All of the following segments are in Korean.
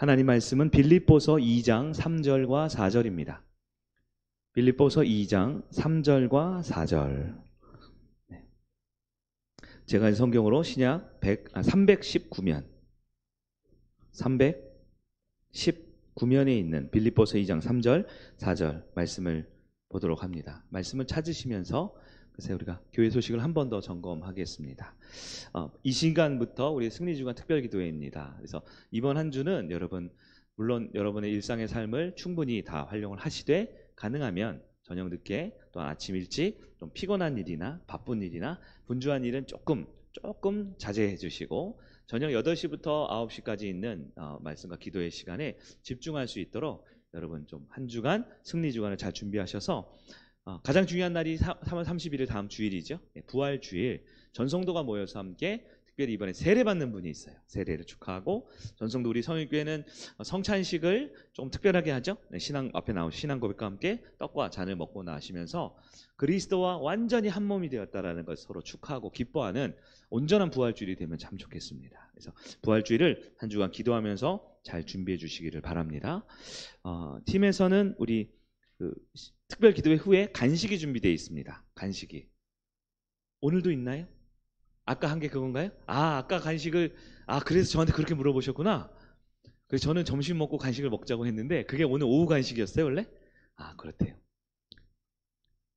하나님 말씀은 빌립보서 2장 3절과 4절입니다. 빌립보서 2장 3절과 4절. 제가 성경으로 신약 319면 319면에 있는 빌립보서 2장 3절 4절 말씀을 보도록 합니다. 말씀을 찾으시면서 그래서 우리가 교회 소식을 한 번 더 점검하겠습니다. 이 시간부터 우리 승리주간 특별기도회입니다. 그래서 이번 한 주는 물론 여러분의 일상의 삶을 충분히 다 활용을 하시되 가능하면 저녁 늦게 또 아침 일찍 좀 피곤한 일이나 바쁜 일이나 분주한 일은 조금 자제해 주시고 저녁 8시부터 9시까지 있는 말씀과 기도의 시간에 집중할 수 있도록 여러분 좀 한 주간 승리주간을 잘 준비하셔서 가장 중요한 날이 3월 31일 다음 주일이죠. 부활주일 전성도가 모여서 함께 특별히 이번에 세례 받는 분이 있어요. 세례를 축하하고 전성도 우리 성일교회는 성찬식을 좀 특별하게 하죠. 신앙 앞에 나온 신앙 고백과 함께 떡과 잔을 먹고 나시면서 그리스도와 완전히 한 몸이 되었다라는 것을 서로 축하하고 기뻐하는 온전한 부활주일이 되면 참 좋겠습니다. 그래서 부활주일을 한 주간 기도하면서 잘 준비해 주시기를 바랍니다. 팀에서는 우리 특별 기도회 후에 간식이 준비되어 있습니다. 간식이 오늘도 있나요? 아까 한 게 그건가요? 아까 간식을 그래서 저한테 그렇게 물어보셨구나. 그래서 저는 점심 먹고 간식을 먹자고 했는데 그게 오늘 오후 간식이었어요 원래? 그렇대요.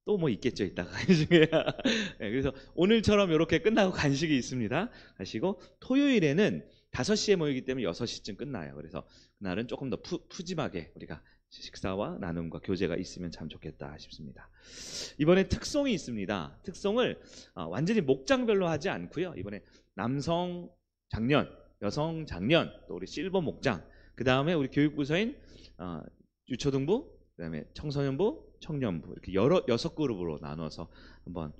또 뭐 있겠죠 이따가 간식에. 네, 그래서 오늘처럼 이렇게 끝나고 간식이 있습니다. 하시고 토요일에는 5시에 모이기 때문에 6시쯤 끝나요. 그래서 그날은 조금 더 푸짐하게 우리가 식사와 나눔과 교제가 있으면 참 좋겠다 싶습니다. 이번에 특송이 있습니다. 특송을 완전히 목장별로 하지 않고요. 이번에 남성 장년, 여성 장년, 또 우리 실버 목장, 그 다음에 우리 교육부서인 유초등부, 그 다음에 청소년부, 청년부 이렇게 6그룹으로 나눠서 한번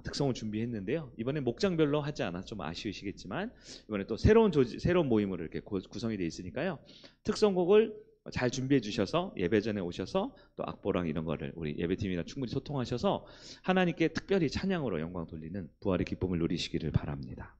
특성을 준비했는데요. 이번에 목장별로 하지 않아서 좀 아쉬우시겠지만 이번에 또 새로운 모임으로 이렇게 구성이 되어 있으니까요. 특성곡을 잘 준비해 주셔서 예배 전에 오셔서 또 악보랑 이런 거를 우리 예배팀이랑 충분히 소통하셔서 하나님께 특별히 찬양으로 영광 돌리는 부활의 기쁨을 누리시기를 바랍니다.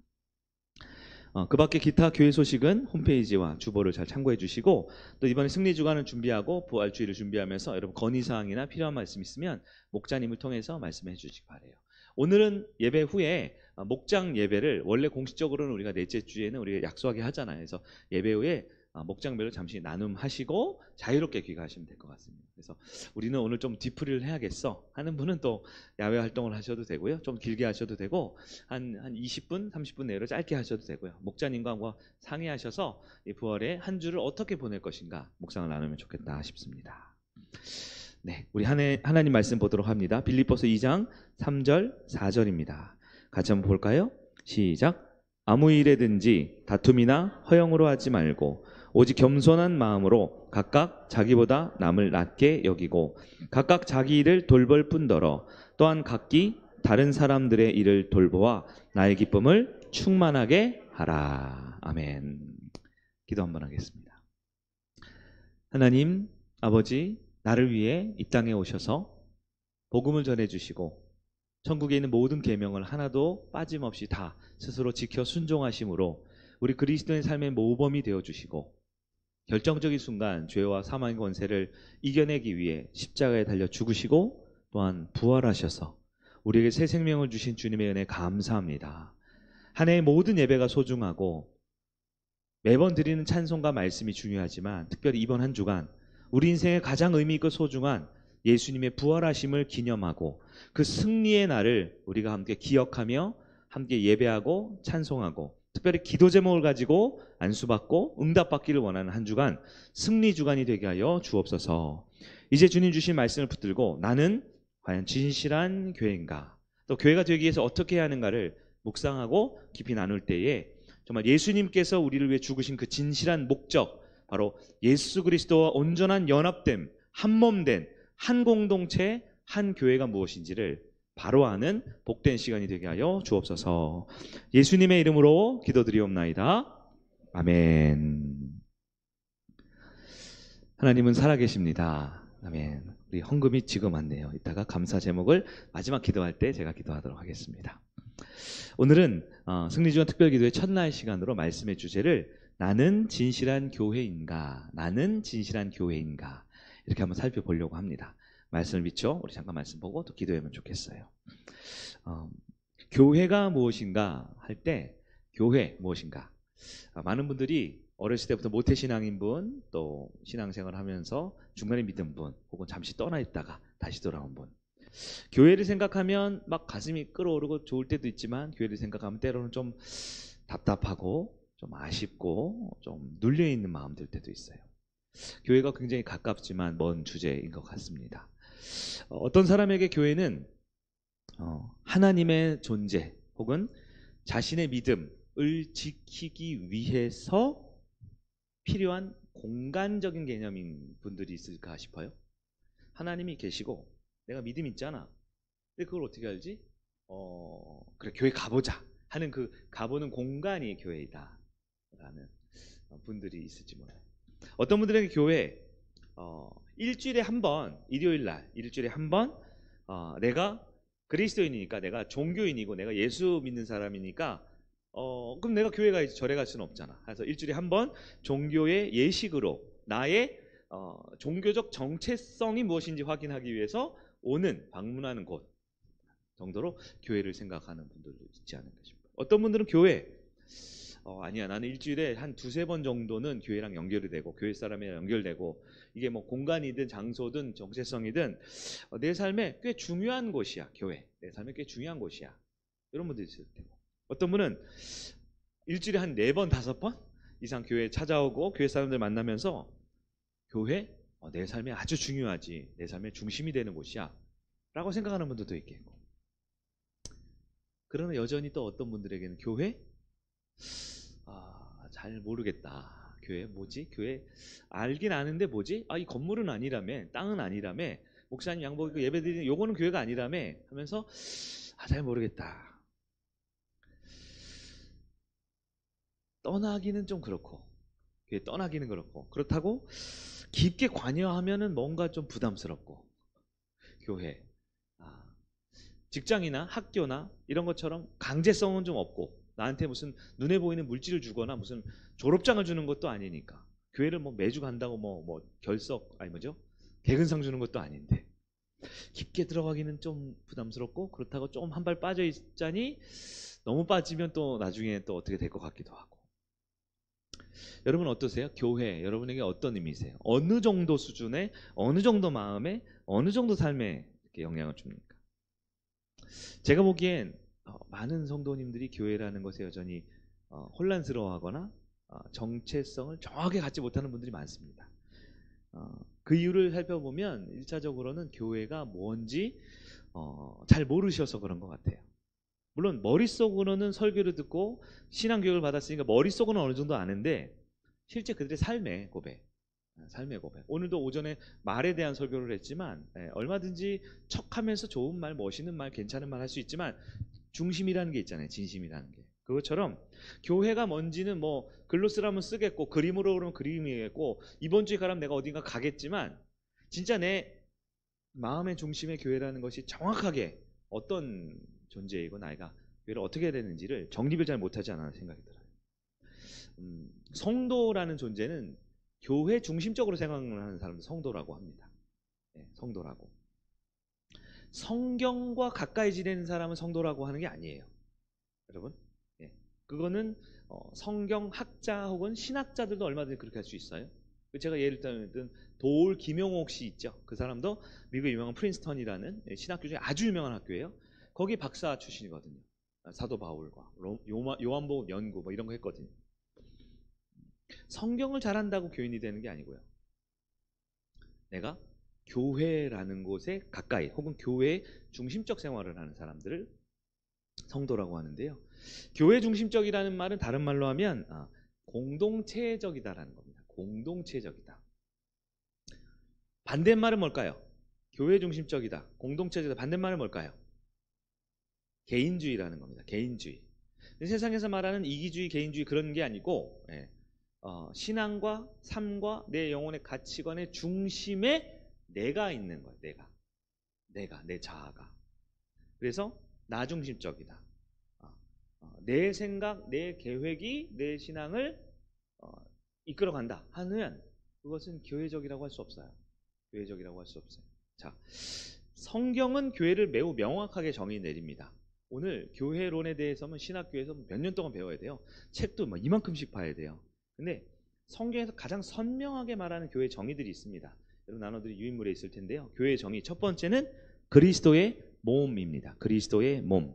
그 밖에 기타 교회 소식은 홈페이지와 주보를 잘 참고해 주시고 또 이번에 승리주간을 준비하고 부활주의를 준비하면서 여러분 건의사항이나 필요한 말씀 있으면 목자님을 통해서 말씀해 주시기 바라요. 오늘은 예배 후에 목장 예배를 원래 공식적으로는 우리가 넷째 주에는 우리가 약속하게 하잖아요. 그래서 예배 후에 목장별로 잠시 나눔하시고 자유롭게 귀가하시면 될 것 같습니다. 그래서 우리는 오늘 좀 뒤풀이를 해야겠어 하는 분은 또 야외 활동을 하셔도 되고요. 좀 길게 하셔도 되고 한 20분, 30분 내로 짧게 하셔도 되고요. 목자님과 상의하셔서 이 부활의 한 주를 어떻게 보낼 것인가 묵상을 나누면 좋겠다 싶습니다. 네, 우리 하나님 말씀 보도록 합니다. 빌립보서 2장 3절 4절입니다. 같이 한번 볼까요? 시작. 아무 일에든지 다툼이나 허영으로 하지 말고 오직 겸손한 마음으로 각각 자기보다 남을 낮게 여기고 각각 자기 일을 돌볼 뿐더러 또한 각기 다른 사람들의 일을 돌보아 나의 기쁨을 충만하게 하라. 아멘. 기도 한번 하겠습니다. 하나님 아버지, 나를 위해 이 땅에 오셔서 복음을 전해주시고 천국에 있는 모든 계명을 하나도 빠짐없이 다 스스로 지켜 순종하심으로 우리 그리스도의 삶의 모범이 되어주시고 결정적인 순간 죄와 사망의 권세를 이겨내기 위해 십자가에 달려 죽으시고 또한 부활하셔서 우리에게 새 생명을 주신 주님의 은혜 감사합니다. 한 해의 모든 예배가 소중하고 매번 드리는 찬송과 말씀이 중요하지만 특별히 이번 한 주간 우리 인생의 가장 의미 있고 소중한 예수님의 부활하심을 기념하고 그 승리의 날을 우리가 함께 기억하며 함께 예배하고 찬송하고 특별히 기도 제목을 가지고 안수받고 응답받기를 원하는 한 주간 승리 주간이 되게 하여 주옵소서. 이제 주님 주신 말씀을 붙들고 나는 과연 진실한 교회인가, 또 교회가 되기 위해서 어떻게 해야 하는가를 묵상하고 깊이 나눌 때에 정말 예수님께서 우리를 위해 죽으신 그 진실한 목적, 바로 예수 그리스도와 온전한 연합됨, 한몸된 한 공동체, 한 교회가 무엇인지를 바로 아는 복된 시간이 되게 하여 주옵소서. 예수님의 이름으로 기도드리옵나이다. 아멘. 하나님은 살아계십니다. 아멘. 우리 헌금이 지금 왔네요. 이따가 감사 제목을 마지막 기도할 때 제가 기도하도록 하겠습니다. 오늘은 승리주간 특별기도의 첫날 시간으로 말씀의 주제를 나는 진실한 교회인가? 나는 진실한 교회인가? 이렇게 한번 살펴보려고 합니다. 말씀을 믿죠? 우리 잠깐 말씀 보고 또 기도하면 좋겠어요. 교회가 무엇인가 할 때 교회 무엇인가? 많은 분들이 어렸을 때부터 모태신앙인 분, 또 신앙생활 하면서 중간에 믿은 분, 혹은 잠시 떠나 있다가 다시 돌아온 분. 교회를 생각하면 막 가슴이 끓어오르고 좋을 때도 있지만, 교회를 생각하면 때로는 좀 답답하고 좀 아쉽고 좀 눌려있는 마음 들 때도 있어요. 교회가 굉장히 가깝지만 먼 주제인 것 같습니다. 어떤 사람에게 교회는 하나님의 존재 혹은 자신의 믿음을 지키기 위해서 필요한 공간적인 개념인 분들이 있을까 싶어요. 하나님이 계시고 내가 믿음 있잖아. 근데 그걸 어떻게 알지? 그래, 교회 가보자 하는 그 가보는 공간이 교회이다 라는 분들이 있을지 몰라요. 어떤 분들에게 교회 일주일에 한 번, 일요일 날 일주일에 한 번 내가 그리스도인이니까, 내가 종교인이고 내가 예수 믿는 사람이니까 그럼 내가 교회 가야지, 절에 갈 수는 없잖아. 그래서 일주일에 한 번 종교의 예식으로 나의 종교적 정체성이 무엇인지 확인하기 위해서 방문하는 곳 정도로 교회를 생각하는 분들도 있지 않을까 싶어요. 어떤 분들은 교회 아니야, 나는 일주일에 한 두세 번 정도는 교회랑 연결이 되고 교회 사람이랑 연결되고, 이게 뭐 공간이든 장소든 정체성이든 내 삶에 꽤 중요한 곳이야. 교회 내 삶에 꽤 중요한 곳이야. 이런 분들이 있을 테고, 어떤 분은 일주일에 한 4번 5번 이상 교회에 찾아오고 교회 사람들 만나면서 교회 내 삶에 아주 중요하지, 내 삶의 중심이 되는 곳이야 라고 생각하는 분들도 있겠고, 그러나 여전히 또 어떤 분들에게는 교회 잘 모르겠다. 교회 뭐지? 교회 알긴 아는데 뭐지? 이 건물은 아니라며, 땅은 아니라며, 목사님 양복 예배 드리는 요거는 교회가 아니라며 하면서 잘 모르겠다. 떠나기는 좀 그렇고, 교회 떠나기는 그렇고, 그렇다고 깊게 관여하면은 뭔가 좀 부담스럽고, 교회 직장이나 학교나 이런 것처럼 강제성은 좀 없고, 나한테 무슨 눈에 보이는 물질을 주거나 무슨 졸업장을 주는 것도 아니니까, 교회를 뭐 매주 간다고 뭐 결석 뭐죠? 개근상 주는 것도 아닌데 깊게 들어가기는 좀 부담스럽고, 그렇다고 좀 한 발 빠져 있자니 너무 빠지면 또 나중에 또 어떻게 될 것 같기도 하고. 여러분 어떠세요? 교회 여러분에게 어떤 의미세요? 어느 정도 수준에, 어느 정도 마음에, 어느 정도 삶에 이렇게 영향을 줍니까? 제가 보기엔 많은 성도님들이 교회라는 것에 여전히 혼란스러워하거나 정체성을 정확하게 갖지 못하는 분들이 많습니다. 그 이유를 살펴보면 1차적으로는 교회가 뭔지 잘 모르셔서 그런 것 같아요. 물론 머릿속으로는 설교를 듣고 신앙교육을 받았으니까 머릿속으로는 어느 정도 아는데, 실제 그들의 삶의 고백, 오늘도 오전에 말에 대한 설교를 했지만, 얼마든지 척하면서 좋은 말, 멋있는 말, 괜찮은 말 할 수 있지만 중심이라는 게 있잖아요. 진심이라는 게. 그것처럼 교회가 뭔지는 뭐 글로 쓰라면 쓰겠고, 그림으로 그러면 그림이겠고, 이번 주에 가라면 내가 어딘가 가겠지만, 진짜 내 마음의 중심의 교회라는 것이 정확하게 어떤 존재이고 나이가 교회를 어떻게 해야 되는지를 정립을 잘 못하지 않나 생각이 들어요. 성도라는 존재는 교회 중심적으로 생각을 하는 사람들 성도라고 합니다. 성도라고. 성경과 가까이 지내는 사람은 성도라고 하는 게 아니에요. 여러분, 그거는 성경학자 혹은 신학자들도 얼마든지 그렇게 할 수 있어요. 제가 예를 들면 도올 김용옥 씨 있죠. 그 사람도 미국의 유명한 프린스턴이라는 신학교 중에 아주 유명한 학교예요. 거기 박사 출신이거든요. 사도 바울과 요한복음 연구 뭐 이런 거 했거든요. 성경을 잘한다고 교인이 되는 게 아니고요. 내가 교회라는 곳에 가까이 혹은 교회의 중심적 생활을 하는 사람들을 성도라고 하는데요. 교회 중심적이라는 말은 다른 말로 하면 공동체적이다라는 겁니다. 공동체적이다. 반대말은 뭘까요? 교회 중심적이다, 공동체적이다. 반대말은 뭘까요? 개인주의라는 겁니다. 개인주의. 세상에서 말하는 이기주의, 개인주의 그런 게 아니고, 신앙과 삶과 내 영혼의 가치관의 중심에 내가 있는 거예요. 내가 내 자아가. 그래서 나 중심적이다. 내 생각, 내 계획이 내 신앙을 이끌어간다 하면 그것은 교회적이라고 할 수 없어요. 교회적이라고 할 수 없어요. 자, 성경은 교회를 매우 명확하게 정의 내립니다. 오늘 교회론에 대해서는 신학교에서 몇 년 동안 배워야 돼요. 책도 막 이만큼씩 봐야 돼요. 근데 성경에서 가장 선명하게 말하는 교회 정의들이 있습니다. 여러분 나눠드릴 유인물에 있을 텐데요. 교회의 정의 첫 번째는 그리스도의 몸입니다. 그리스도의 몸.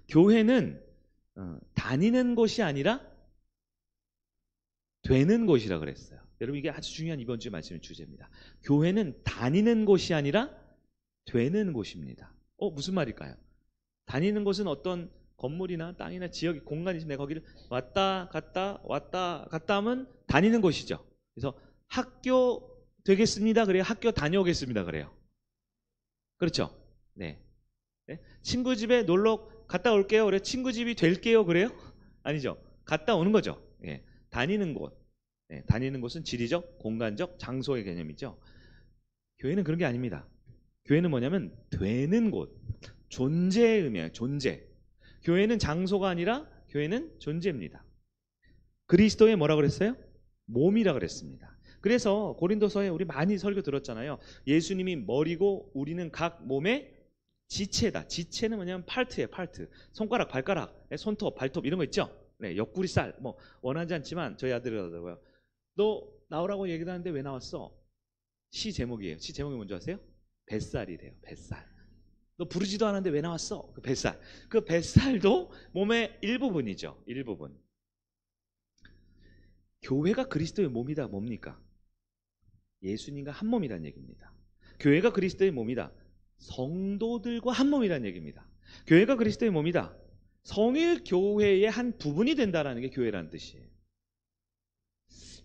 교회는 다니는 곳이 아니라 되는 곳이라 그랬어요. 여러분 이게 아주 중요한 이번 주 말씀의 주제입니다. 교회는 다니는 곳이 아니라 되는 곳입니다. 무슨 말일까요? 다니는 곳은 어떤 건물이나 땅이나 지역이 공간이 있으면 내가 거기를 왔다 갔다 하면 다니는 곳이죠. 그래서 학교 되겠습니다. 그래요. 학교 다녀오겠습니다. 그래요. 그렇죠? 네. 네? 친구 집에 놀러 갔다 올게요. 그래. 친구 집이 될게요. 그래요? 아니죠. 갔다 오는 거죠. 예. 다니는 곳. 네. 다니는 곳은 지리적, 공간적, 장소의 개념이죠. 교회는 그런 게 아닙니다. 교회는 뭐냐면 되는 곳. 존재의 의미예요. 존재. 교회는 장소가 아니라 교회는 존재입니다. 그리스도의 뭐라 그랬어요? 몸이라 그랬습니다. 그래서 고린도서에 우리 많이 설교 들었잖아요. 예수님이 머리고 우리는 각 몸의 지체다. 지체는 뭐냐면 파트예요. 파트. 손가락, 발가락, 손톱, 발톱 이런 거 있죠. 네, 옆구리살 뭐 원하지 않지만 저희 아들이 하더라고요. 너 나오라고 얘기를 하는데 왜 나왔어? 시 제목이에요. 시 제목이 뭔지 아세요? 뱃살이래요. 뱃살. 너 부르지도 않았는데 왜 나왔어? 그 뱃살. 그 뱃살도 몸의 일부분이죠. 일부분. 교회가 그리스도의 몸이다. 뭡니까? 예수님과 한 몸이라는 얘기입니다. 교회가 그리스도의 몸이다. 성도들과 한 몸이라는 얘기입니다. 교회가 그리스도의 몸이다. 성일 교회의 한 부분이 된다는 게 교회라는 뜻이에요.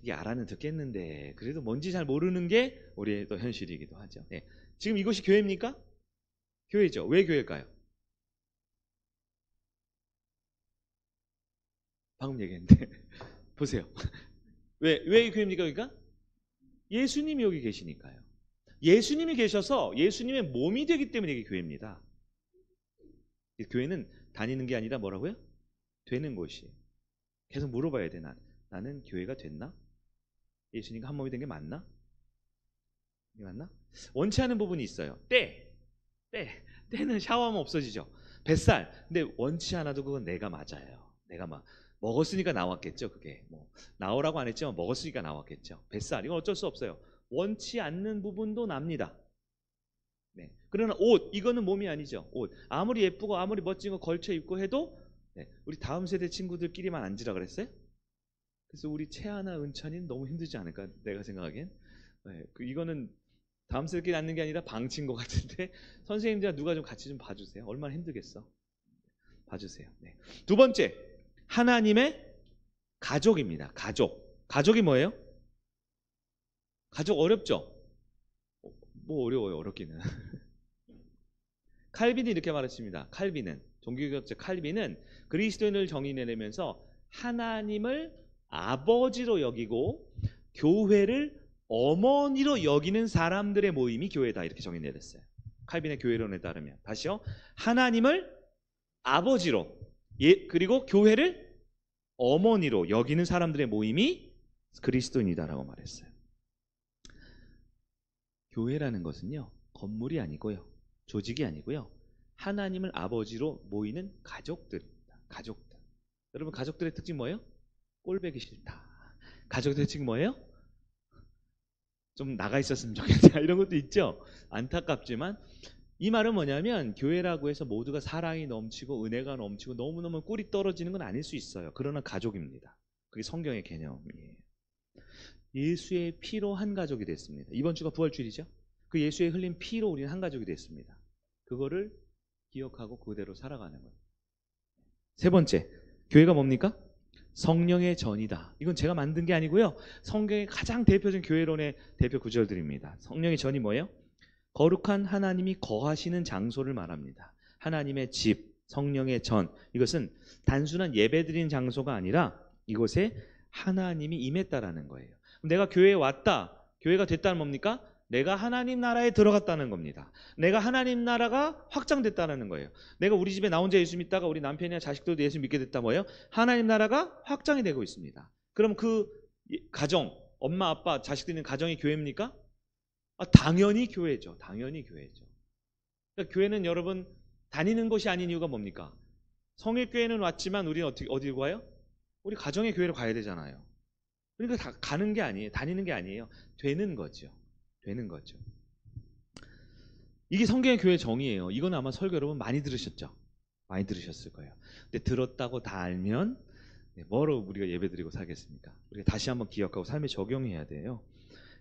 이게 알아는 듣겠는데 그래도 뭔지 잘 모르는 게 우리의 또 현실이기도 하죠. 네. 지금 이것이 교회입니까? 교회죠. 왜 교회일까요? 방금 얘기했는데 보세요. 왜 교회입니까? 그러니까 예수님이 여기 계시니까요. 예수님이 계셔서 예수님의 몸이 되기 때문에 이게 교회입니다. 교회는 다니는 게 아니라 뭐라고요? 되는 곳이에요. 계속 물어봐야 돼. 나는 교회가 됐나? 예수님과 한 몸이 된 게 맞나? 이게 맞나? 원치 않은 부분이 있어요. 때는 샤워하면 없어지죠. 뱃살. 근데 원치 않아도 그건 내가 맞아요. 내가 막 먹었으니까 나왔겠죠. 그게 뭐 나오라고 안 했지만 먹었으니까 나왔겠죠. 뱃살 이건 어쩔 수 없어요. 원치 않는 부분도 납니다. 네. 그러나 옷 이거는 몸이 아니죠. 옷 아무리 예쁘고 아무리 멋진 거 걸쳐 입고 해도 네. 우리 다음 세대 친구들끼리만 앉으라 그랬어요. 그래서 우리 채아나 은찬이는 너무 힘들지 않을까 내가 생각하기엔. 네. 이거는 다음 세대끼리 앉는 게 아니라 방친 것 같은데 선생님들 누가 좀 같이 좀 봐주세요. 얼마나 힘들겠어. 봐주세요. 네. 두 번째 하나님의 가족입니다. 가족이 뭐예요? 가족 어렵죠? 뭐 어려워요. 어렵기는. 칼빈이 이렇게 말했습니다. 칼빈은 종교개혁자 칼빈은 그리스도인을 정의내면서 하나님을 아버지로 여기고 교회를 어머니로 여기는 사람들의 모임이 교회다 이렇게 정의내렸어요. 칼빈의 교회론에 따르면 다시요. 하나님을 아버지로 그리고 교회를 어머니로 여기는 사람들의 모임이 그리스도인이다라고 말했어요. 교회라는 것은요. 건물이 아니고요. 조직이 아니고요. 하나님을 아버지로 모이는 가족들입니다. 가족들. 여러분 가족들의 특징 뭐예요? 꼴배기 싫다. 가족들의 특징 뭐예요? 좀 나가 있었으면 좋겠다. 이런 것도 있죠. 안타깝지만 이 말은 뭐냐면 교회라고 해서 모두가 사랑이 넘치고 은혜가 넘치고 너무너무 꿀이 떨어지는 건 아닐 수 있어요. 그러나 가족입니다. 그게 성경의 개념이에요. 예수의 피로 한 가족이 됐습니다. 이번 주가 부활주일이죠. 그 예수의 흘린 피로 우리는 한 가족이 됐습니다. 그거를 기억하고 그대로 살아가는 거예요. 세 번째, 교회가 뭡니까? 성령의 전이다. 이건 제가 만든 게 아니고요. 성경의 가장 대표적인 교회론의 대표 구절들입니다. 성령의 전이 뭐예요? 거룩한 하나님이 거하시는 장소를 말합니다. 하나님의 집, 성령의 전. 이것은 단순한 예배드리는 장소가 아니라 이곳에 하나님이 임했다라는 거예요. 내가 교회에 왔다. 교회가 됐다는 뭡니까? 내가 하나님 나라에 들어갔다는 겁니다. 내가 하나님 나라가 확장됐다는 거예요. 내가 우리 집에 나 혼자 예수 믿다가 우리 남편이나 자식들도 예수 믿게 됐다 뭐예요? 하나님 나라가 확장이 되고 있습니다. 그럼 그 가정, 엄마, 아빠, 자식들 있는 가정이 교회입니까? 당연히 교회죠. 당연히 교회죠. 그러니까 교회는 여러분 다니는 것이 아닌 이유가 뭡니까? 성일교회는 왔지만 우리는 어디로 가요? 우리 가정의 교회로 가야 되잖아요. 그러니까 다 가는 게 아니에요. 다니는 게 아니에요. 되는 거죠. 되는 거죠. 이게 성경의 교회 정의예요. 이건 아마 설교 여러분 많이 들으셨죠? 많이 들으셨을 거예요. 근데 들었다고 다 알면 뭐로 우리가 예배드리고 살겠습니까? 우리가 다시 한번 기억하고 삶에 적용해야 돼요.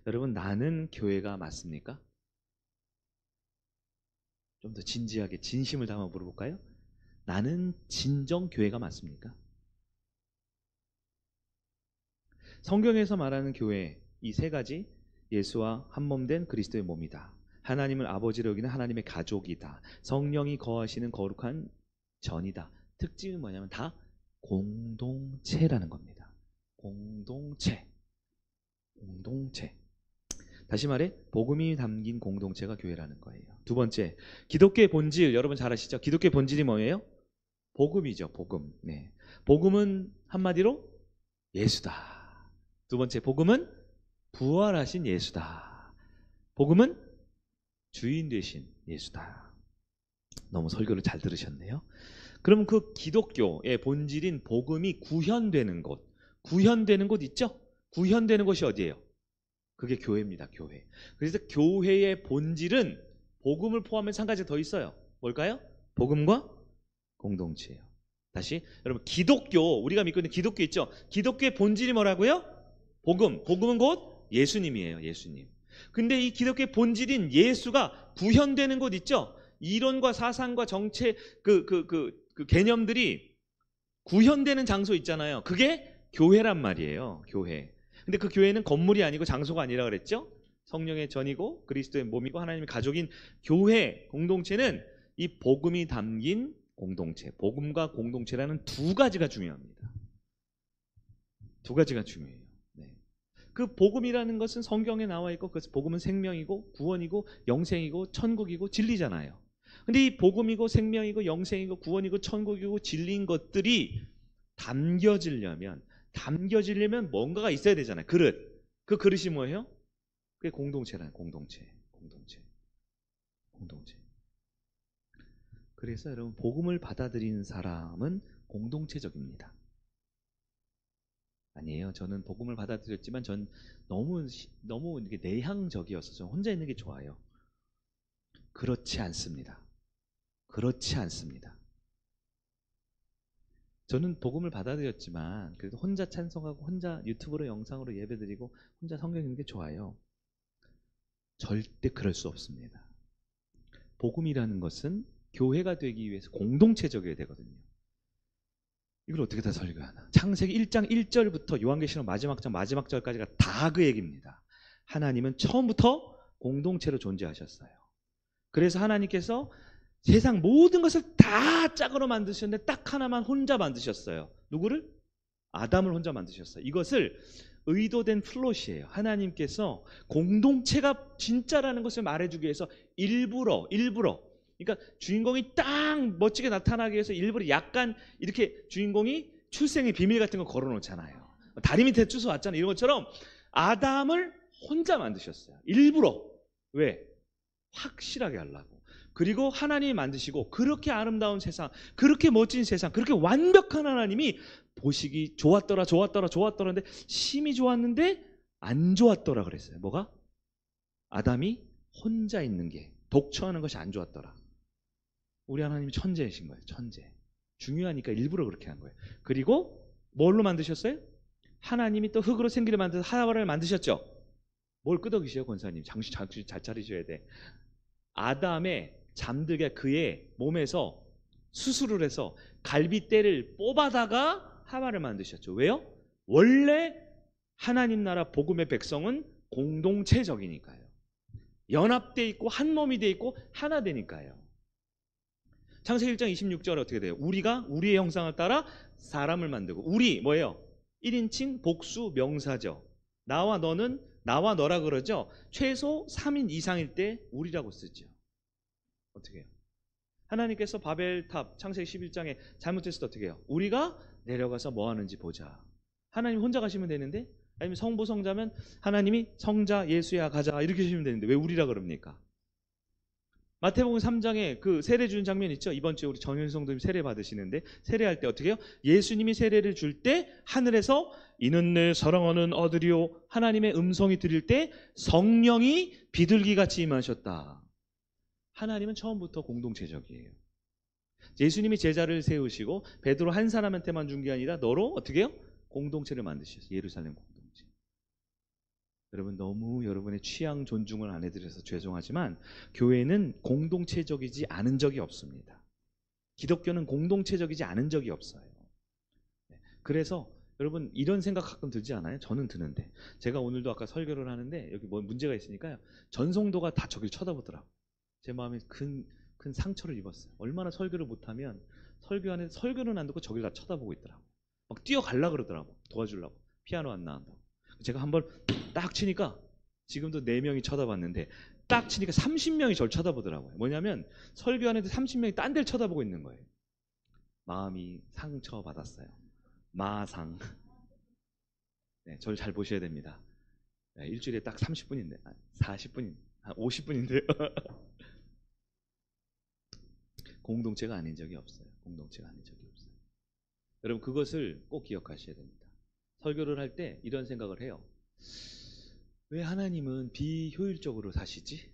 여러분, 나는 교회가 맞습니까? 좀 더 진지하게 진심을 담아 물어볼까요? 나는 진정 교회가 맞습니까? 성경에서 말하는 교회, 이 세 가지, 예수와 한몸된 그리스도의 몸이다. 하나님을 아버지로 여기는 하나님의 가족이다. 성령이 거하시는 거룩한 전이다. 특징은 뭐냐면 다 공동체라는 겁니다. 공동체. 공동체. 다시 말해 복음이 담긴 공동체가 교회라는 거예요. 두 번째, 기독교의 본질, 여러분 잘 아시죠? 기독교의 본질이 뭐예요? 복음이죠. 복음. 네. 복음은 한마디로 예수다. 두 번째, 복음은 부활하신 예수다. 복음은 주인 되신 예수다. 너무 설교를 잘 들으셨네요. 그러면 그 기독교의 본질인 복음이 구현되는 곳, 구현되는 곳 있죠? 구현되는 곳이 어디예요? 그게 교회입니다. 교회. 그래서 교회의 본질은 복음을 포함해서 한 가지 더 있어요. 뭘까요? 복음과 공동체예요. 다시 여러분, 기독교, 우리가 믿고 있는 기독교 있죠? 기독교의 본질이 뭐라고요? 복음. 복음은 곧 예수님이에요. 예수님. 근데 이 기독교의 본질인 예수가 구현되는 곳 있죠? 이론과 사상과 정체 그 개념들이 구현되는 장소 있잖아요. 그게 교회란 말이에요. 교회. 근데 그 교회는 건물이 아니고 장소가 아니라 그랬죠? 성령의 전이고 그리스도의 몸이고 하나님의 가족인 교회, 공동체는 이 복음이 담긴 공동체, 복음과 공동체라는 두 가지가 중요합니다. 두 가지가 중요해요. 네. 그 복음이라는 것은 성경에 나와 있고, 그래서 복음은 생명이고 구원이고 영생이고 천국이고 진리잖아요. 근데 이 복음이고 생명이고 영생이고 구원이고 천국이고 진리인 것들이 담겨지려면 뭔가가 있어야 되잖아요. 그릇. 그 그릇이 뭐예요? 그게 공동체라는 공동체. 그래서 여러분, 복음을 받아들이는 사람은 공동체적입니다. 아니에요. 저는 복음을 받아들였지만 전 너무 이렇게 내향적이어서 저 혼자 있는 게 좋아요. 그렇지 않습니다. 그렇지 않습니다. 저는 복음을 받아들였지만 그래도 혼자 찬송하고 혼자 유튜브로 영상으로 예배드리고 혼자 성경 읽는 게 좋아요. 절대 그럴 수 없습니다. 복음이라는 것은 교회가 되기 위해서 공동체적이어야 되거든요. 이걸 어떻게 다 설교하나? 창세기 1장 1절부터 요한계시록 마지막 장 마지막 절까지가 다 그 얘기입니다. 하나님은 처음부터 공동체로 존재하셨어요. 그래서 하나님께서 세상 모든 것을 다 짝으로 만드셨는데 딱 하나만 혼자 만드셨어요. 누구를? 아담을 혼자 만드셨어요. 이것을 의도된 플롯이에요. 하나님께서 공동체가 진짜라는 것을 말해주기 위해서 일부러 그러니까 주인공이 딱 멋지게 나타나기 위해서 일부러 약간 이렇게 주인공이 출생의 비밀 같은 거 걸어놓잖아요. 다리 밑에 주워 왔잖아요. 이런 것처럼 아담을 혼자 만드셨어요. 일부러. 왜? 확실하게 하려고. 그리고 하나님이 만드시고 그렇게 아름다운 세상, 그렇게 멋진 세상, 그렇게 완벽한 하나님이 보시기 좋았더라 근데 심히 좋았는데 안 좋았더라 그랬어요. 뭐가? 아담이 혼자 있는 게, 독처하는 것이 안 좋았더라. 우리 하나님이 천재이신 거예요. 천재. 중요하니까 일부러 그렇게 한 거예요. 그리고 뭘로 만드셨어요? 하나님이 또 흙으로 생기를 만드셔서 하와를 만드셨죠. 뭘 끄덕이세요, 권사님? 정신 잘 차리셔야 돼. 아담의 잠들게 그의 몸에서 수술을 해서 갈비뼈를 뽑아다가 하와를 만드셨죠. 왜요? 원래 하나님 나라 복음의 백성은 공동체적이니까요. 연합돼 있고 한 몸이 돼 있고 하나 되니까요. 창세기 1장 26절에 어떻게 돼요? 우리가 우리의 형상을 따라 사람을 만들고, 우리 뭐예요? 1인칭 복수 명사죠. 나와 너는, 나와 너라 그러죠. 최소 3인 이상일 때 우리라고 쓰죠. 어떻게 해요? 하나님께서 바벨탑 창세기 11장에 잘못했을 때 어떻게 해요? 우리가 내려가서 뭐 하는지 보자. 하나님 혼자 가시면 되는데 아니면 성부 성자면 하나님이 성자 예수야 가자 이렇게 하시면 되는데 왜 우리라 그럽니까? 마태복음 3장에 그 세례 주는 장면 있죠? 이번 주에 우리 정현 성도님 세례 받으시는데 세례할 때 어떻게 해요? 예수님이 세례를 줄 때 하늘에서 이는 내 사랑하는 아들이요 하나님의 음성이 들릴 때 성령이 비둘기같이 임하셨다. 하나님은 처음부터 공동체적이에요. 예수님이 제자를 세우시고 베드로 한 사람한테만 준 게 아니라 너로 어떻게 해요? 공동체를 만드셨어요. 예루살렘 공동체. 여러분 너무 여러분의 취향 존중을 안 해드려서 죄송하지만 교회는 공동체적이지 않은 적이 없습니다. 기독교는 공동체적이지 않은 적이 없어요. 그래서 여러분 이런 생각 가끔 들지 않아요? 저는 드는데 제가 오늘도 아까 설교를 하는데 여기 뭐 문제가 있으니까요. 전성도가 다 저길 쳐다보더라고요. 제 마음에 큰 상처를 입었어요. 얼마나 설교를 못하면 설교하는데 설교는 안 듣고 저길 다 쳐다보고 있더라고요. 막 뛰어가려고 그러더라고. 도와주려고. 피아노 안 나온다고. 제가 한번 딱 치니까 지금도 4명이 쳐다봤는데 딱 치니까 30명이 저를 쳐다보더라고요. 뭐냐면 설교하는데 30명이 딴 데를 쳐다보고 있는 거예요. 마음이 상처받았어요. 마상. 네, 저를 잘 보셔야 됩니다. 네, 일주일에 딱 30분인데 40분, 50분인데요. 공동체가 아닌 적이 없어요. 공동체가 아닌 적이 없어요. 여러분 그것을 꼭 기억하셔야 됩니다. 설교를 할 때 이런 생각을 해요. 왜 하나님은 비효율적으로 사시지?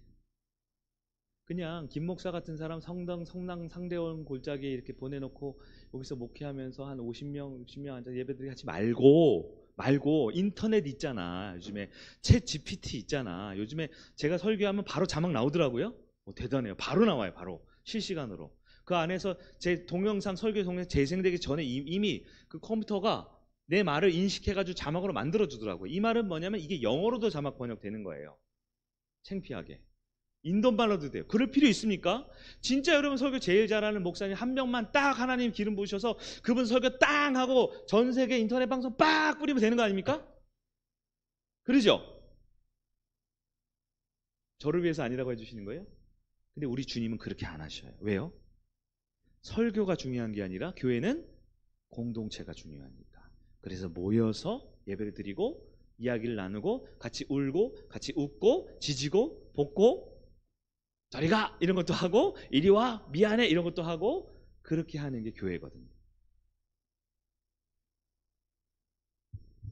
그냥 김 목사 같은 사람 성당 상대원 골짜기에 이렇게 보내놓고 여기서 목회하면서 한 50명, 60명 앉아 예배드리게 하지 말고 인터넷 있잖아. 요즘에 챗 GPT 있잖아. 요즘에 제가 설교하면 바로 자막 나오더라고요. 대단해요. 바로 나와요. 바로 실시간으로. 그 안에서 제 동영상 설교 동영상 재생되기 전에 이미 그 컴퓨터가 내 말을 인식해가지고 자막으로 만들어주더라고요. 이 말은 뭐냐면 이게 영어로도 자막 번역되는 거예요. 창피하게. 인도말로도 돼요. 그럴 필요 있습니까? 진짜 여러분 설교 제일 잘하는 목사님 한 명만 딱 하나님 기름 부으셔서 그분 설교 땅 하고 전 세계 인터넷 방송 빡 뿌리면 되는 거 아닙니까? 그러죠? 저를 위해서 아니라고 해주시는 거예요? 근데 우리 주님은 그렇게 안 하셔요. 왜요? 설교가 중요한 게 아니라 교회는 공동체가 중요하니까. 그래서 모여서 예배를 드리고 이야기를 나누고 같이 울고 같이 웃고 지지고 볶고 저리가 이런 것도 하고 이리 와 미안해 이런 것도 하고 그렇게 하는 게 교회거든요.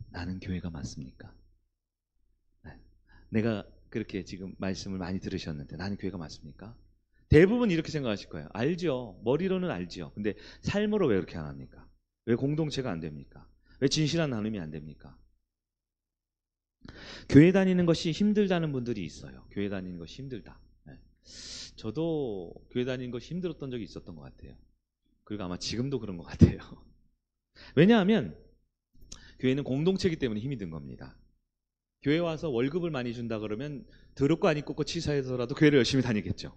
나는 교회가 맞습니까? 내가 그렇게 지금 말씀을 많이 들으셨는데 나는 교회가 맞습니까? 대부분 이렇게 생각하실 거예요. 알죠. 머리로는 알죠. 근데 삶으로 왜 그렇게 안 합니까? 왜 공동체가 안 됩니까? 왜 진실한 나눔이 안 됩니까? 교회 다니는 것이 힘들다는 분들이 있어요. 교회 다니는 것이 힘들다. 네. 저도 교회 다니는 것이 힘들었던 적이 있었던 것 같아요. 그리고 아마 지금도 그런 것 같아요. 왜냐하면 교회는 공동체이기 때문에 힘이 든 겁니다. 교회 와서 월급을 많이 준다 그러면 더럽고 안 입고 치사해서라도 교회를 열심히 다니겠죠.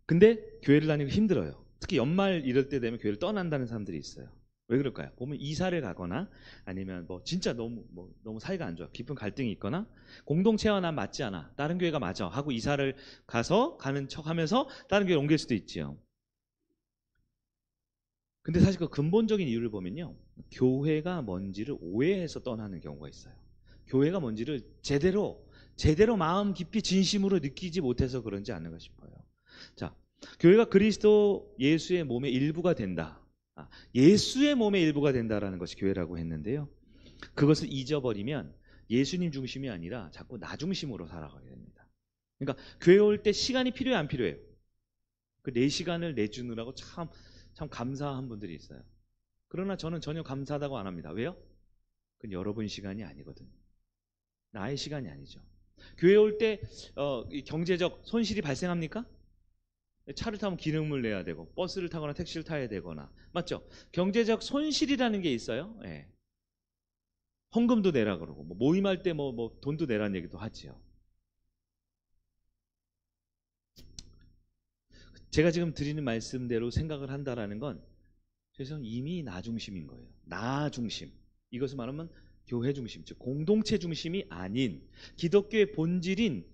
근데 교회를 다니고 힘들어요. 특히 연말 이럴 때 되면 교회를 떠난다는 사람들이 있어요. 왜 그럴까요? 보면 이사를 가거나 아니면 뭐 진짜 너무 사이가 안 좋아. 깊은 갈등이 있거나 공동체와 난 맞지 않아. 다른 교회가 맞아. 하고 이사를 가는 척 하면서 다른 교회로 옮길 수도 있지요. 근데 사실 그 근본적인 이유를 보면요. 교회가 뭔지를 오해해서 떠나는 경우가 있어요. 교회가 뭔지를 제대로 마음 깊이 진심으로 느끼지 못해서 그런지 않는가 싶어요. 자, 교회가 그리스도 예수의 몸의 일부가 된다. 예수의 몸의 일부가 된다라는 것이 교회라고 했는데요. 그것을 잊어버리면 예수님 중심이 아니라 자꾸 나 중심으로 살아가게 됩니다. 그러니까 교회 올 때 시간이 필요해 안 필요해요? 그 4시간을 내주느라고 참 감사한 분들이 있어요. 그러나 저는 전혀 감사하다고 안 합니다. 왜요? 그건 여러분 시간이 아니거든요. 나의 시간이 아니죠. 교회 올 때 경제적 손실이 발생합니까? 차를 타면 기름을 내야 되고 버스를 타거나 택시를 타야 되거나 맞죠? 경제적 손실이라는 게 있어요. 예. 헌금도 내라 그러고 뭐 모임할 때 뭐 돈도 내라는 얘기도 하지요. 제가 지금 드리는 말씀대로 생각을 한다라는 건 그래서 이미 나 중심인 거예요. 나 중심. 이것을 말하면 교회 중심, 즉 공동체 중심이 아닌 기독교의 본질인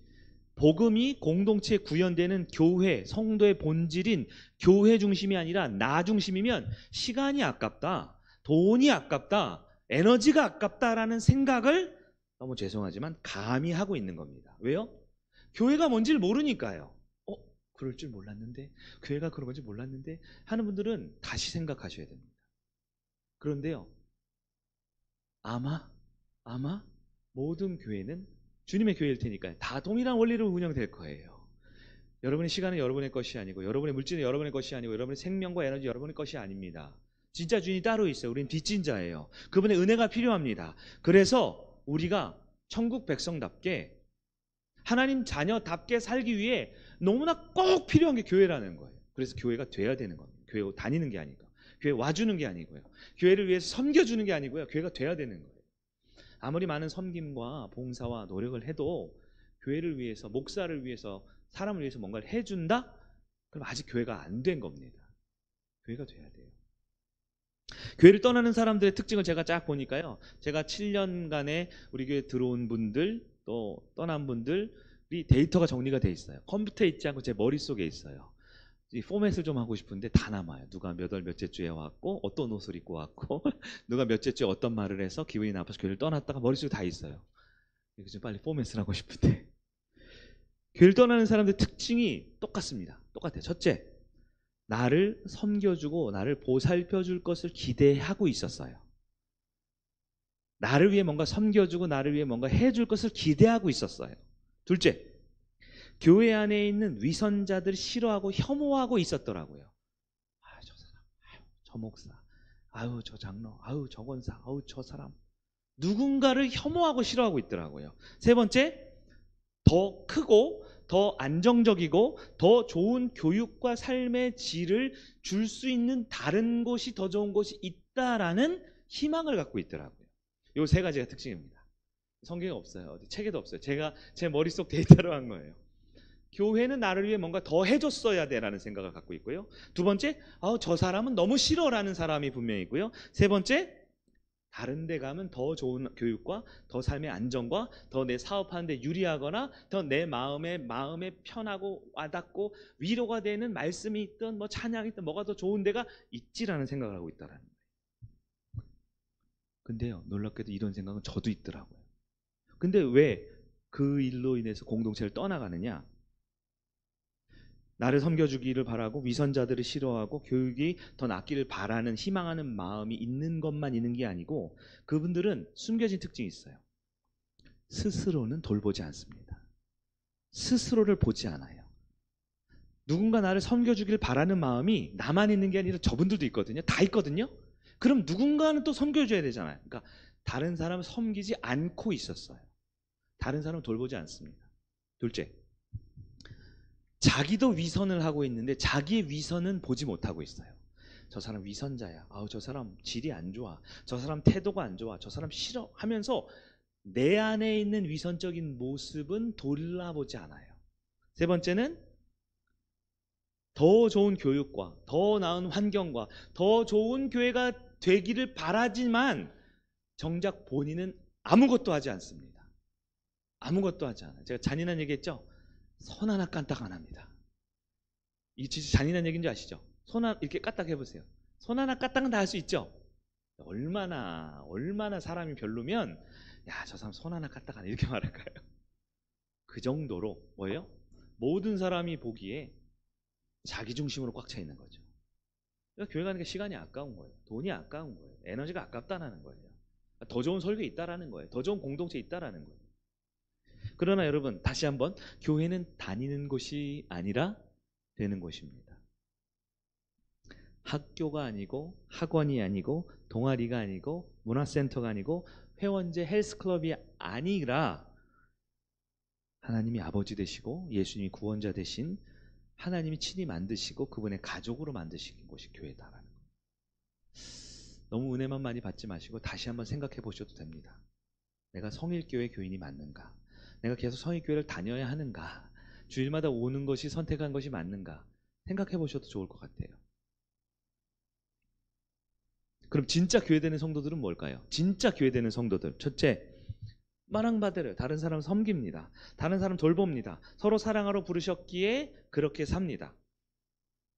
복음이 공동체에 구현되는 교회, 성도의 본질인 교회 중심이 아니라 나 중심이면 시간이 아깝다, 돈이 아깝다, 에너지가 아깝다라는 생각을 너무 죄송하지만 감히 하고 있는 겁니다. 왜요? 교회가 뭔지를 모르니까요. 그럴 줄 몰랐는데, 교회가 그런 건지 몰랐는데 하는 분들은 다시 생각하셔야 됩니다. 그런데요, 아마 모든 교회는 주님의 교회일 테니까요, 다 동일한 원리로 운영될 거예요. 여러분의 시간은 여러분의 것이 아니고, 여러분의 물질은 여러분의 것이 아니고, 여러분의 생명과 에너지 여러분의 것이 아닙니다. 진짜 주인이 따로 있어요. 우리는 빚진 자예요. 그분의 은혜가 필요합니다. 그래서 우리가 천국 백성답게 하나님 자녀답게 살기 위해 너무나 꼭 필요한 게 교회라는 거예요. 그래서 교회가 돼야 되는 겁니다. 교회 다니는 게 아니고, 교회 와주는 게 아니고요, 교회를 위해서 섬겨주는 게 아니고요, 교회가 돼야 되는 거예요. 아무리 많은 섬김과 봉사와 노력을 해도 교회를 위해서, 목사를 위해서, 사람을 위해서 뭔가를 해준다? 그럼 아직 교회가 안 된 겁니다. 교회가 돼야 돼요. 교회를 떠나는 사람들의 특징을 제가 쫙 보니까요, 제가 7년간에 우리 교회 들어온 분들 또 떠난 분들이 데이터가 정리가 돼 있어요. 컴퓨터에 있지 않고 제 머릿속에 있어요. 이 포맷을 좀 하고 싶은데 다 남아요. 누가 몇 월 몇째 주에 왔고, 어떤 옷을 입고 왔고, 누가 몇째 주에 어떤 말을 해서 기분이 나빠서 교회를 떠났다가 머릿속에 다 있어요. 이거 좀 빨리 포맷을 하고 싶은데. 교회를 떠나는 사람들의 특징이 똑같습니다. 똑같아요. 첫째, 나를 섬겨주고 나를 보살펴줄 것을 기대하고 있었어요. 나를 위해 뭔가 섬겨주고 나를 위해 뭔가 해줄 것을 기대하고 있었어요. 둘째, 교회 안에 있는 위선자들을 싫어하고 혐오하고 있었더라고요. 저 사람, 저 목사, 저 장로, 저 권사, 저 사람. 누군가를 혐오하고 싫어하고 있더라고요. 세 번째, 더 크고 더 안정적이고 더 좋은 교육과 삶의 질을 줄 수 있는 다른 곳이, 더 좋은 곳이 있다라는 희망을 갖고 있더라고요. 이 세 가지가 특징입니다. 성경에 없어요. 어디 책에도 없어요. 제가 제 머릿속 데이터로 한 거예요. 교회는 나를 위해 뭔가 더 해줬어야 돼라는 생각을 갖고 있고요. 두 번째, 저 사람은 너무 싫어라는 사람이 분명히 있고요. 세 번째, 다른 데 가면 더 좋은 교육과 더 삶의 안정과 더 내 사업하는 데 유리하거나 더 내 마음에 편하고 와닿고 위로가 되는 말씀이 있든 뭐 찬양이 있든 뭐가 더 좋은 데가 있지라는 생각을 하고 있다라는 거예요. 근데요, 놀랍게도 이런 생각은 저도 있더라고요. 근데 왜 그 일로 인해서 공동체를 떠나가느냐? 나를 섬겨주기를 바라고 위선자들을 싫어하고 교육이 더 낫기를 바라는, 희망하는 마음이 있는 것만 있는 게 아니고, 그분들은 숨겨진 특징이 있어요. 스스로는 돌보지 않습니다. 스스로를 보지 않아요. 누군가 나를 섬겨주기를 바라는 마음이 나만 있는 게 아니라 저분들도 있거든요. 다 있거든요. 그럼 누군가는 또 섬겨줘야 되잖아요. 그러니까 다른 사람을 섬기지 않고 있었어요. 다른 사람을 돌보지 않습니다. 둘째, 자기도 위선을 하고 있는데 자기의 위선은 보지 못하고 있어요. 저 사람 위선자야. 저 사람 질이 안 좋아. 저 사람 태도가 안 좋아. 저 사람 싫어 하면서 내 안에 있는 위선적인 모습은 돌아보지 않아요. 세 번째는 더 좋은 교육과 더 나은 환경과 더 좋은 교회가 되기를 바라지만 정작 본인은 아무것도 하지 않습니다. 아무것도 하지 않아요. 제가 잔인한 얘기했죠? 손 하나 까딱 안 합니다. 이게 진짜 잔인한 얘기인지 아시죠? 손 하나 이렇게 까딱 해보세요. 손 하나 까딱은 다 할 수 있죠? 얼마나 사람이 별로면 저 사람 손 하나 까딱 안 해, 이렇게 말할까요? 그 정도로 뭐예요? 모든 사람이 보기에 자기 중심으로 꽉 차 있는 거죠. 그러니까 교회 가는 게 시간이 아까운 거예요. 돈이 아까운 거예요. 에너지가 아깝다라는 거예요. 더 좋은 설교 있다라는 거예요. 더 좋은 공동체 있다라는 거예요. 그러나 여러분, 다시 한번, 교회는 다니는 곳이 아니라 되는 곳입니다. 학교가 아니고 학원이 아니고 동아리가 아니고 문화센터가 아니고 회원제 헬스클럽이 아니라 하나님이 아버지 되시고 예수님이 구원자 되신 하나님이 친히 만드시고 그분의 가족으로 만드신 곳이 교회다라는 거예요. 너무 은혜만 많이 받지 마시고 다시 한번 생각해 보셔도 됩니다. 내가 성일교회 교인이 맞는가? 내가 계속 성일교회를 다녀야 하는가? 주일마다 오는 것이 선택한 것이 맞는가? 생각해 보셔도 좋을 것 같아요. 그럼 진짜 교회되는 성도들은 뭘까요? 진짜 교회되는 성도들, 첫째, 마랑바데를 다른 사람 섬깁니다. 다른 사람 돌봅니다. 서로 사랑하러 부르셨기에 그렇게 삽니다.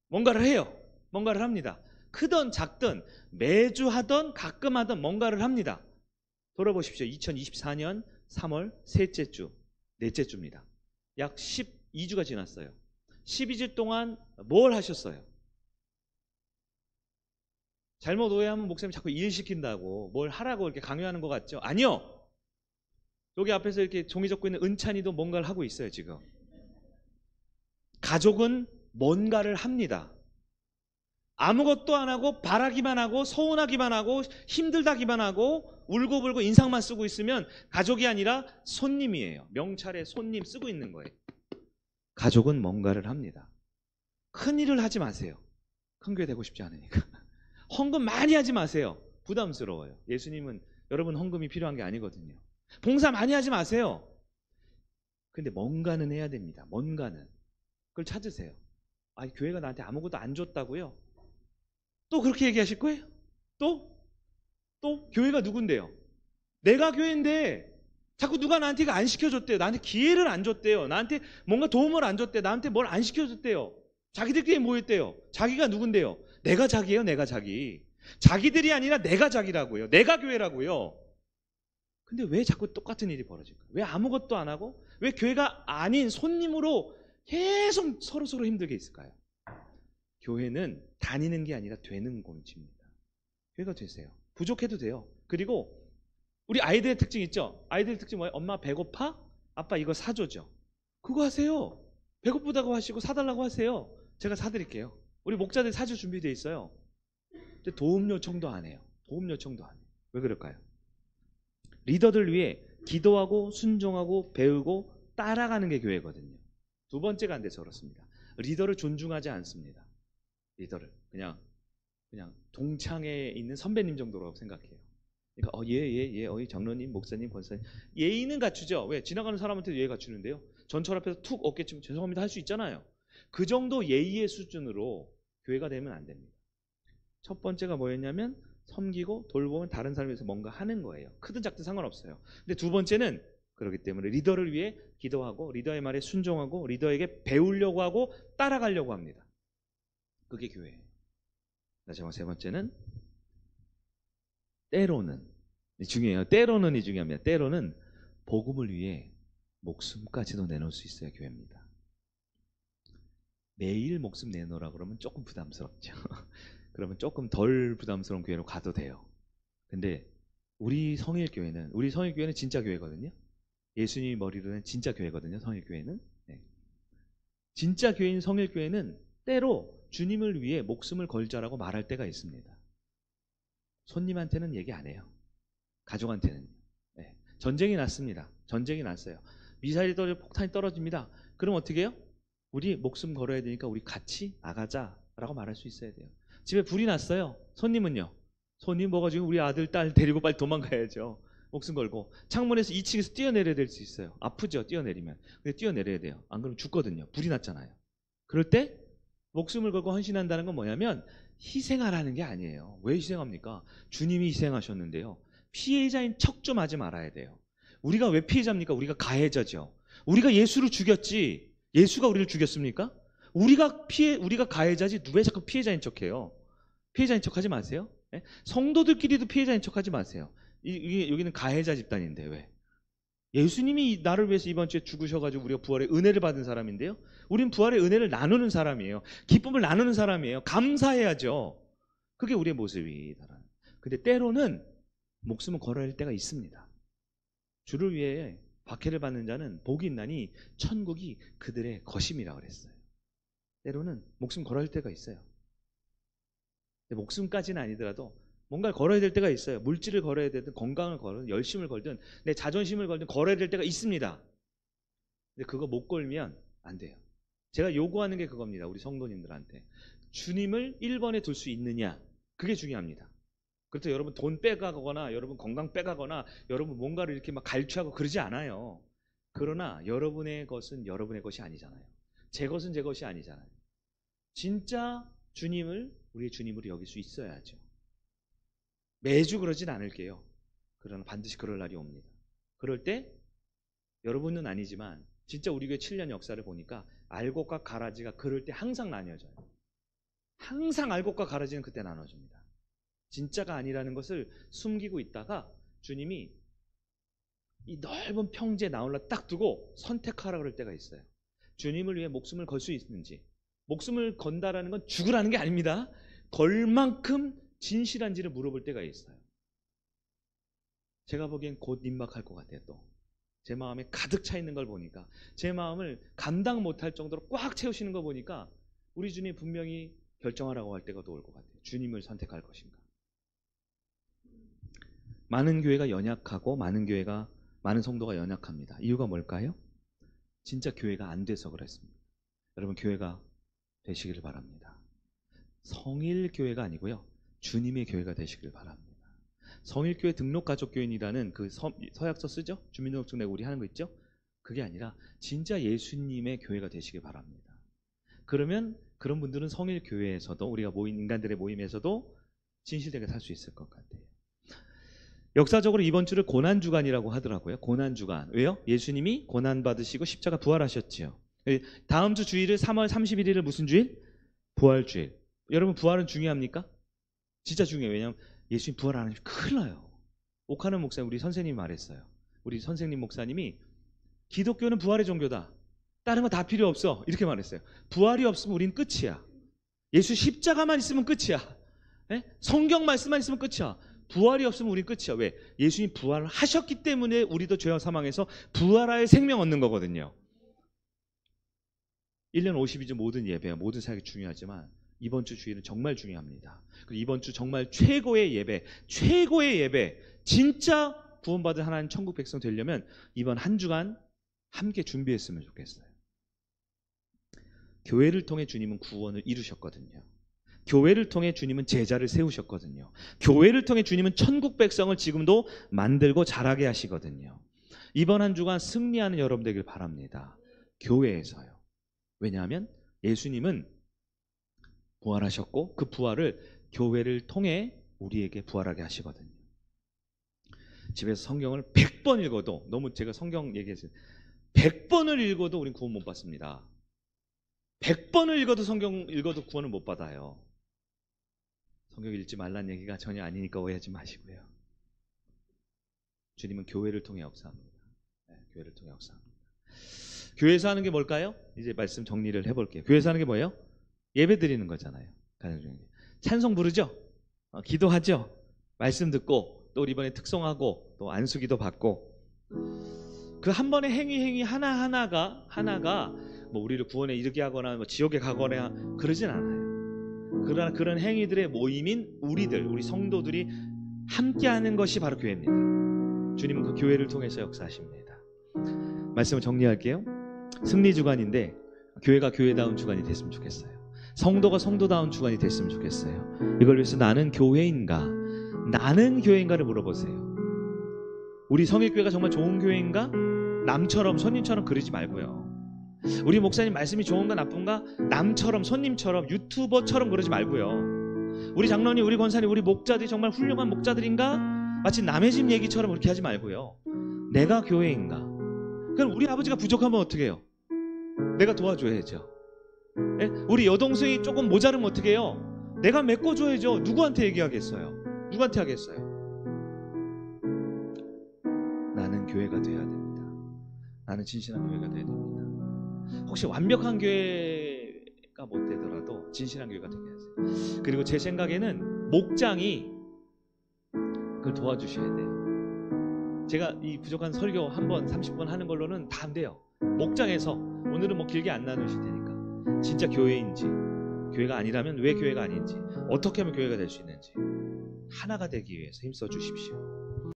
뭔가를 해요. 뭔가를 합니다. 크든 작든 매주 하던 가끔 하던 뭔가를 합니다. 돌아보십시오. 2024년 3월 셋째 주, 넷째 주입니다. 약 12주가 지났어요. 12주 동안 뭘 하셨어요? 잘못 오해하면 목사님 자꾸 일 시킨다고 뭘 하라고 이렇게 강요하는 것 같죠? 아니요. 여기 앞에서 이렇게 종이 접고 있는 은찬이도 뭔가를 하고 있어요, 지금. 가족은 뭔가를 합니다. 아무것도 안 하고 바라기만 하고 서운하기만 하고 힘들다기만 하고 울고불고 인상만 쓰고 있으면 가족이 아니라 손님이에요. 명찰에 손님 쓰고 있는 거예요. 가족은 뭔가를 합니다. 큰 일을 하지 마세요. 큰 교회 되고 싶지 않으니까. 헌금 많이 하지 마세요. 부담스러워요. 예수님은 여러분 헌금이 필요한 게 아니거든요. 봉사 많이 하지 마세요. 근데 뭔가는 해야 됩니다. 뭔가는. 그걸 찾으세요. 아, 교회가 나한테 아무것도 안 줬다고요? 또 그렇게 얘기하실 거예요? 또 교회가 누군데요? 내가 교회인데 자꾸 누가 나한테 이거 안 시켜줬대요. 나한테 기회를 안 줬대요. 나한테 뭔가 도움을 안 줬대요. 나한테 뭘 안 시켜줬대요. 자기들끼리 모였대요. 자기가 누군데요? 내가 자기예요. 내가 자기. 자기들이 아니라 내가 자기라고요. 내가 교회라고요. 근데 왜 자꾸 똑같은 일이 벌어질까요? 왜 아무것도 안 하고 왜 교회가 아닌 손님으로 계속 서로 힘들게 있을까요? 교회는 다니는 게 아니라 되는 공치입니다. 교회가 되세요. 부족해도 돼요. 그리고 우리 아이들의 특징 있죠? 아이들의 특징 뭐예요? 엄마 배고파? 아빠 이거 사줘죠. 그거 하세요. 배고프다고 하시고 사달라고 하세요. 제가 사드릴게요. 우리 목자들 사줄 준비되어 있어요. 근데 도움 요청도 안 해요. 도움 요청도 안 해요. 왜 그럴까요? 리더들 위해 기도하고 순종하고 배우고 따라가는 게 교회거든요. 두 번째가 안 돼서 그렇습니다. 리더를 존중하지 않습니다. 리더를 그냥 동창회에 있는 선배님 정도라고 생각해요. 그러니까 예, 장로님, 목사님, 권사님 예의는 갖추죠. 왜? 지나가는 사람한테도 예의 갖추는데요. 전철 앞에서 툭 어깨 치면 죄송합니다 할 수 있잖아요. 그 정도 예의의 수준으로 교회가 되면 안 됩니다. 첫 번째가 뭐였냐면 섬기고 돌보면 다른 사람을 위해서 뭔가 하는 거예요. 크든 작든 상관없어요. 근데 두 번째는 그렇기 때문에 리더를 위해 기도하고 리더의 말에 순종하고 리더에게 배우려고 하고 따라가려고 합니다. 그게 교회예요. 마지막 세 번째는 때로는 중요해요. 때로는이 중요합니다. 때로는 복음을 위해 목숨까지도 내놓을 수 있어야 교회입니다. 매일 목숨 내놓으라 그러면 조금 부담스럽죠. 그러면 조금 덜 부담스러운 교회로 가도 돼요. 근데 우리 성일교회는 진짜 교회거든요. 예수님이 머리로 된 진짜 교회거든요. 성일교회는. 네. 진짜 교회인 성일교회는 때로 주님을 위해 목숨을 걸자라고 말할 때가 있습니다. 손님한테는 얘기 안 해요. 가족한테는. 네. 전쟁이 났습니다. 전쟁이 났어요. 미사일이 떨어지고 폭탄이 떨어집니다. 그럼 어떻게 해요? 우리 목숨 걸어야 되니까 우리 같이 나가자라고 말할 수 있어야 돼요. 집에 불이 났어요. 손님은요? 손님 뭐가 지금 우리 아들, 딸 데리고 빨리 도망가야죠. 목숨 걸고. 창문에서 2층에서 뛰어내려야 될 수 있어요. 아프죠? 뛰어내리면. 근데 뛰어내려야 돼요. 안 그러면 죽거든요. 불이 났잖아요. 그럴 때 목숨을 걸고 헌신한다는 건 뭐냐면 희생하라는 게 아니에요. 왜 희생합니까? 주님이 희생하셨는데요. 피해자인 척 좀 하지 말아야 돼요. 우리가 왜 피해자입니까? 우리가 가해자죠. 우리가 예수를 죽였지 예수가 우리를 죽였습니까? 우리가 가해자지 왜 자꾸 피해자인 척해요? 피해자인 척하지 마세요. 네? 성도들끼리도 피해자인 척하지 마세요. 여기는 가해자 집단인데 왜? 예수님이 나를 위해서 이번 주에 죽으셔가지고 우리가 부활의 은혜를 받은 사람인데요. 우린 부활의 은혜를 나누는 사람이에요. 기쁨을 나누는 사람이에요. 감사해야죠. 그게 우리의 모습이다. 근데 때로는 목숨을 걸어야 할 때가 있습니다. 주를 위해 박해를 받는 자는 복이 있나니 천국이 그들의 것임이라고 그랬어요. 때로는 목숨 걸어야 할 때가 있어요. 근데 목숨까지는 아니더라도 뭔가를 걸어야 될 때가 있어요. 물질을 걸어야 되든 건강을 걸든 열심을 걸든 내 자존심을 걸든 걸어야 될 때가 있습니다. 근데 그거 못 걸면 안 돼요. 제가 요구하는 게 그겁니다. 우리 성도님들한테. 주님을 1번에 둘 수 있느냐. 그게 중요합니다. 그렇다고 여러분 돈 빼가거나 여러분 건강 빼가거나 여러분 뭔가를 이렇게 막 갈취하고 그러지 않아요. 그러나 여러분의 것은 여러분의 것이 아니잖아요. 제 것은 제 것이 아니잖아요. 진짜 주님을 우리의 주님으로 여길 수 있어야죠. 매주 그러진 않을게요. 그러나 반드시 그럴 날이 옵니다. 그럴 때 여러분은 아니지만 진짜 우리 교회 7년 역사를 보니까 알곡과 가라지가 그럴 때 항상 나뉘어져요. 항상 알곡과 가라지는 그때 나눠줍니다. 진짜가 아니라는 것을 숨기고 있다가 주님이 이 넓은 평지에 나올라 딱 두고 선택하라 그럴 때가 있어요. 주님을 위해 목숨을 걸 수 있는지. 목숨을 건다라는 건 죽으라는 게 아닙니다. 걸 만큼 진실한지를 물어볼 때가 있어요. 제가 보기엔 곧 임박할 것 같아요. 또 제 마음에 가득 차 있는 걸 보니까, 제 마음을 감당 못할 정도로 꽉 채우시는 거 보니까 우리 주님 분명히 결정하라고 할 때가 또 올 것 같아요. 주님을 선택할 것인가. 많은 교회가 연약하고 많은 성도가 연약합니다. 이유가 뭘까요? 진짜 교회가 안 돼서 그렇습니다. 여러분, 교회가 되시기를 바랍니다. 성일 교회가 아니고요, 주님의 교회가 되시기를 바랍니다. 성일교회 등록가족교인이라는 그 서약서 쓰죠? 주민등록증 내고 우리 하는 거 있죠? 그게 아니라 진짜 예수님의 교회가 되시길 바랍니다. 그러면 그런 분들은 성일교회에서도, 우리가 모인 인간들의 모임에서도 진실되게 살 수 있을 것 같아요. 역사적으로 이번 주를 고난주간이라고 하더라고요. 고난주간. 왜요? 예수님이 고난받으시고 십자가 부활하셨지요. 다음 주 주일을 3월 31일을 무슨 주일? 부활주일. 여러분, 부활은 중요합니까? 진짜 중요해요. 왜냐하면 예수님 부활 안 하면 큰일 나요. 오카노 목사님, 우리 선생님이 말했어요. 우리 선생님 목사님이 기독교는 부활의 종교다. 다른 거 다 필요 없어. 이렇게 말했어요. 부활이 없으면 우린 끝이야. 예수 십자가만 있으면 끝이야. 네? 성경 말씀만 있으면 끝이야. 부활이 없으면 우린 끝이야. 왜? 예수님 부활을 하셨기 때문에 우리도 죄와 사망에서 부활하여 생명 얻는 거거든요. 1년 52주 모든 예배, 모든 사역이 중요하지만 이번 주 주일은 정말 중요합니다. 그리고 이번 주 정말 최고의 예배, 진짜 구원받은 하나님 천국 백성 되려면 이번 한 주간 함께 준비했으면 좋겠어요. 교회를 통해 주님은 구원을 이루셨거든요. 교회를 통해 주님은 제자를 세우셨거든요. 교회를 통해 주님은 천국 백성을 지금도 만들고 자라게 하시거든요. 이번 한 주간 승리하는 여러분 되길 바랍니다. 교회에서요. 왜냐하면 예수님은 부활하셨고 그 부활을 교회를 통해 우리에게 부활하게 하시거든요. 집에서 성경을 100번 읽어도, 너무 제가 성경 얘기했어요. 100번을 읽어도 우린 구원 못 받습니다. 100번을 읽어도 성경 읽어도 구원을 못 받아요. 성경 읽지 말란 얘기가 전혀 아니니까 오해하지 마시고요. 주님은 교회를 통해 역사합니다. 네, 교회를 통해 역사합니다. 교회에서 하는 게 뭘까요? 이제 말씀 정리를 해볼게요. 교회에서 하는 게 뭐예요? 예배 드리는 거잖아요. 찬송 부르죠? 기도하죠? 말씀 듣고, 또 이번에 특송하고, 또 안수기도 받고, 그 한 번의 행위 하나가 뭐 우리를 구원에 이르게 하거나 뭐 지옥에 가거나 그러진 않아요. 그러나 그런 행위들의 모임인 우리 성도들이 함께하는 것이 바로 교회입니다. 주님은 그 교회를 통해서 역사하십니다. 말씀을 정리할게요. 승리 주간인데 교회가 교회다운 주간이 됐으면 좋겠어요. 성도가 성도다운 주간이 됐으면 좋겠어요. 이걸 위해서 나는 교회인가를 물어보세요. 우리 성일교회가 정말 좋은 교회인가? 남처럼 손님처럼 그러지 말고요. 우리 목사님 말씀이 좋은가 나쁜가? 남처럼 손님처럼 유튜버처럼 그러지 말고요. 우리 장로님, 우리 권사님, 우리 목자들이 정말 훌륭한 목자들인가? 마치 남의 집 얘기처럼 그렇게 하지 말고요. 내가 교회인가? 그럼 우리 아버지가 부족하면 어떻게 해요? 내가 도와줘야죠. 예? 우리 여동생이 조금 모자르면 어떻게 해요? 내가 메꿔줘야죠. 누구한테 얘기하겠어요? 누구한테 하겠어요? 나는 교회가 돼야 됩니다. 나는 진실한 교회가 돼야 됩니다. 혹시 완벽한 교회가 못 되더라도 진실한 교회가 되게 하세요. 그리고 제 생각에는 목장이 그걸 도와주셔야 돼요. 제가 이 부족한 설교 한 번 30분 하는 걸로는 다 안 돼요. 목장에서, 오늘은 뭐 길게 안 나누실 테니까 진짜 교회인지, 교회가 아니라면 왜 교회가 아닌지, 어떻게 하면 교회가 될 수 있는지 하나가 되기 위해서 힘써 주십시오.